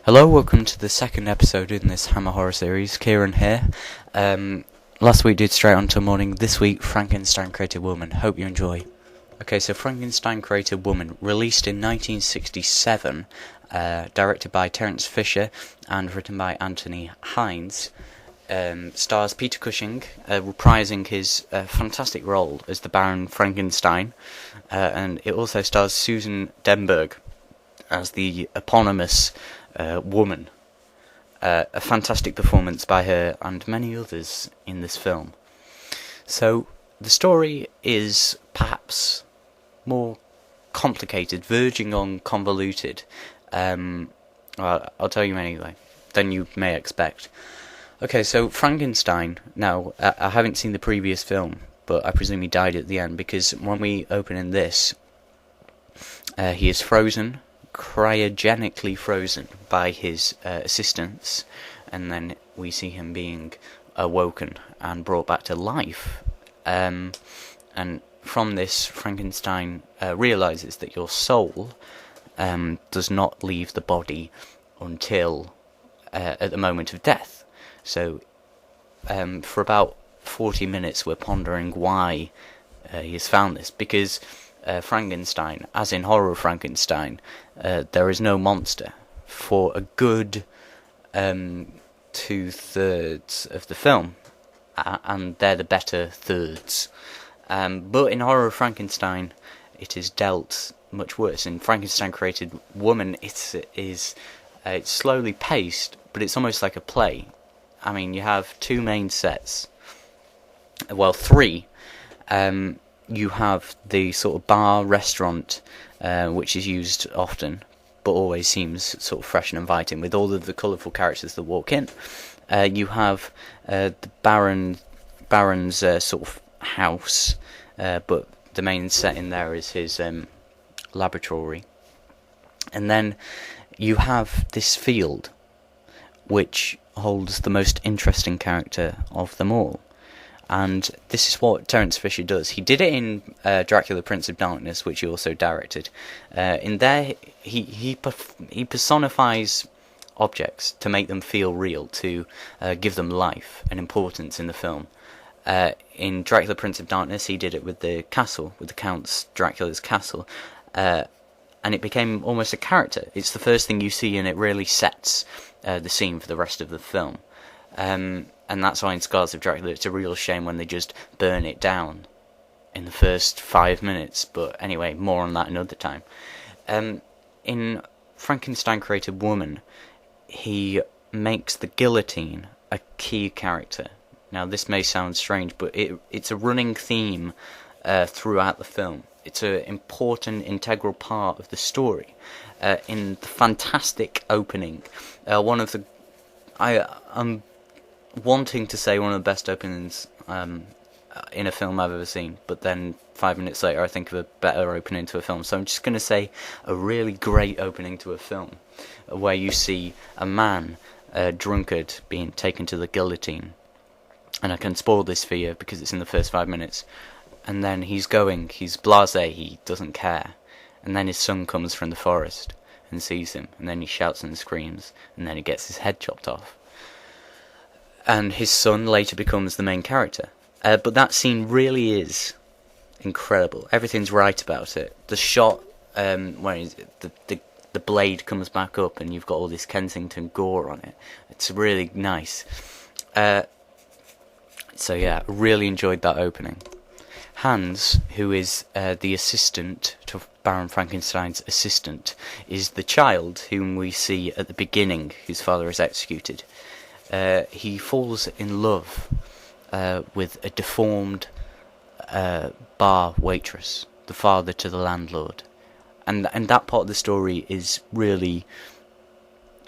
Hello, welcome to the second episode in this Hammer Horror series. Kieran here. Last week did Straight On Till Morning. This week, Frankenstein Created Woman. Hope you enjoy. Okay, so Frankenstein Created Woman, released in 1967, directed by Terence Fisher and written by Anthony Hines. Stars Peter Cushing, reprising his fantastic role as the Baron Frankenstein, and it also stars Susan Denberg as the eponymous woman. A fantastic performance by her and many others in this film. So the story is perhaps more complicated, verging on convoluted. Well, I'll tell you anyway, than you may expect. Okay, so Frankenstein. Now, I haven't seen the previous film, but I presume he died at the end, because when we open in this, he is frozen, cryogenically frozen by his assistants, and then we see him being awoken and brought back to life. And from this, Frankenstein realizes that your soul does not leave the body until at the moment of death. So for about 40 minutes we're pondering why he has found this, because Frankenstein, as in Horror of Frankenstein, there is no monster for a good 2/3 of the film, and they're the better thirds. But in Horror of Frankenstein, it is dealt much worse. In Frankenstein Created Woman, it's slowly paced, but it's almost like a play. I mean, you have two main sets. Well, three. You have the sort of bar restaurant, which is used often, but always seems sort of fresh and inviting, with all of the colourful characters that walk in. You have the Baron's sort of house, but the main setting there is his laboratory. And then you have this field, which holds the most interesting character of them all. And this is what Terence Fisher does. He did it in Dracula, Prince of Darkness, which he also directed. In there, he personifies objects to make them feel real, to give them life and importance in the film. In Dracula, Prince of Darkness, he did it with the castle, with the Count's Dracula's castle, and it became almost a character. It's the first thing you see, and it really sets the scene for the rest of the film. And that's why in Scars of Dracula it's a real shame when they just burn it down in the first 5 minutes. But anyway, more on that another time. In Frankenstein Created Woman, he makes the guillotine a key character. Now this may sound strange, but it's a running theme throughout the film. It's an important, integral part of the story. In the fantastic opening, I'm wanting to say one of the best openings in a film I've ever seen, but then 5 minutes later I think of a better opening to a film, so I'm just going to say a really great opening to a film, where you see a man, a drunkard, being taken to the guillotine. And I can spoil this for you because it's in the first 5 minutes. And then he's blasé, he doesn't care. And then his son comes from the forest and sees him, and then he shouts and screams, and then he gets his head chopped off. And his son later becomes the main character. But that scene really is incredible. Everything's right about it. The shot where the blade comes back up and you've got all this Kensington gore on it. It's really nice. So yeah, really enjoyed that opening. Hans, who is the assistant to Baron Frankenstein's assistant, is the child whom we see at the beginning, whose father is executed. He falls in love with a deformed bar waitress, the father to the landlord, and that part of the story is really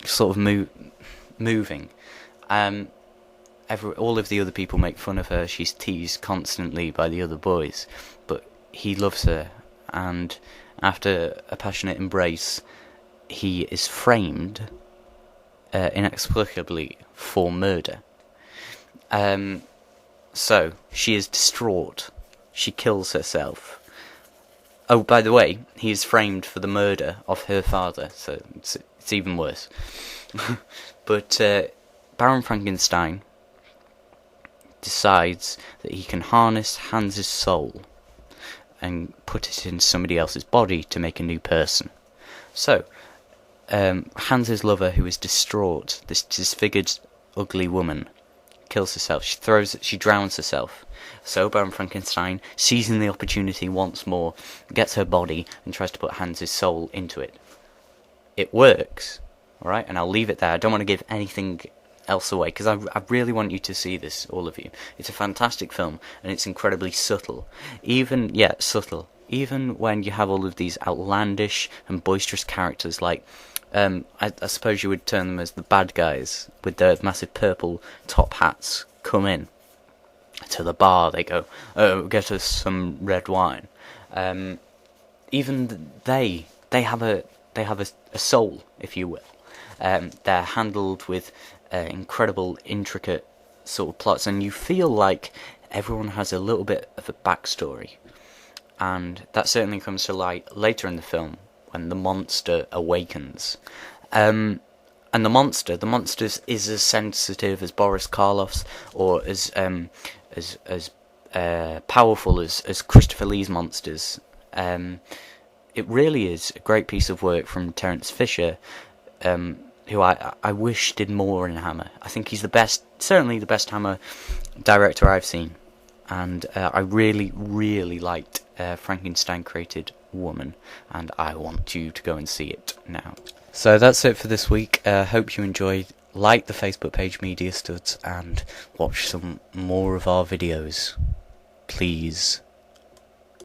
sort of moving. All of the other people make fun of her. She's teased constantly by the other boys, but he loves her, and after a passionate embrace, he is framed inexplicably for murder. So she is distraught. She kills herself. Oh, by the way, he is framed for the murder of her father, so it's even worse. But Baron Frankenstein decides that he can harness Hans's soul and put it in somebody else's body to make a new person. So, Hans's lover, who is distraught, this disfigured, ugly woman, kills herself. She drowns herself. So Baron Frankenstein, seizing the opportunity once more, gets her body and tries to put Hans's soul into it. It works, alright, and I'll leave it there. I don't want to give anything else away, because I really want you to see this, all of you. It's a fantastic film, and it's incredibly subtle. Subtle. Even when you have all of these outlandish and boisterous characters, like, I suppose you would term them as the bad guys, with their massive purple top hats, come in to the bar. They go, "Oh, get us some red wine." Even they have a soul, if you will. They're handled with incredible, intricate sort of plots, and you feel like everyone has a little bit of a backstory. And that certainly comes to light later in the film when the monster awakens. And the monster is as sensitive as Boris Karloff's, or as powerful as Christopher Lee's monsters. It really is a great piece of work from Terence Fisher, who I wish did more in Hammer. I think he's certainly the best Hammer director I've seen. And I really, really liked Frankenstein Created Woman, and I want you to go and see it now. So that's it for this week. Hope you enjoyed. Like the Facebook page MediaStuds and watch some more of our videos, please.